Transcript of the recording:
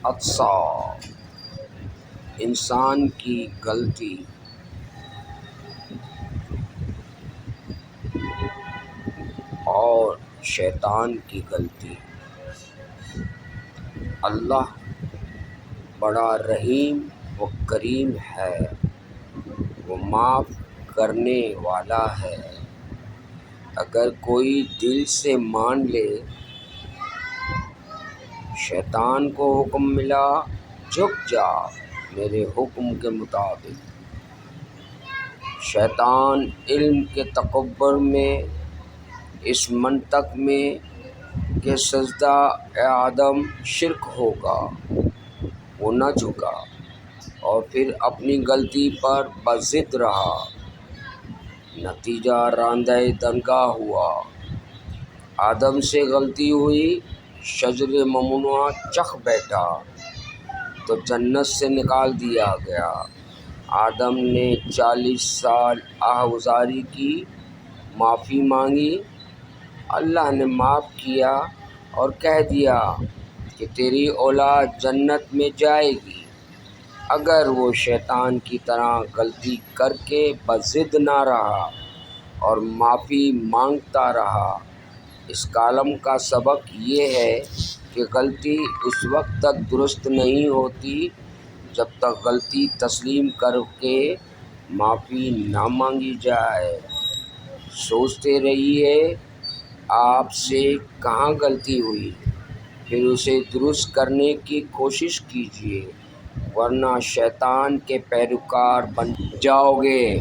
خطا انسان کی غلطی اور شیطان کی غلطی۔ اللہ بڑا رحیم و کریم ہے، وہ معاف کرنے والا ہے۔ اگر کوئی دل سے مان لے، شیطان کو حکم ملا جھک جا میرے حکم کے مطابق۔ شیطان علم کے تکبر میں اس منطق میں کہ سجدہ آدم شرک ہوگا وہ نہ جھکا اور پھر اپنی غلطی پر بضد رہا، نتیجہ راندہ دنگا ہوا۔ آدم سے غلطی ہوئی، شجر ممنوعہ چکھ بیٹھا تو جنت سے نکال دیا گیا۔ آدم نے 40 سال آہوازاری کی، معافی مانگی، اللہ نے معاف کیا اور کہہ دیا کہ تیری اولاد جنت میں جائے گی۔ اگر وہ شیطان کی طرح غلطی کر کے بضد نہ رہا اور معافی مانگتا رہا۔ اس کالم کا سبق یہ ہے کہ غلطی اس وقت تک درست نہیں ہوتی جب تک غلطی تسلیم کر کے معافی نہ مانگی جائے۔ سوچتے رہیے آپ سے کہاں غلطی ہوئی، پھر اسے درست کرنے کی کوشش کیجیے، ورنہ شیطان کے پیروکار بن جاؤ گے۔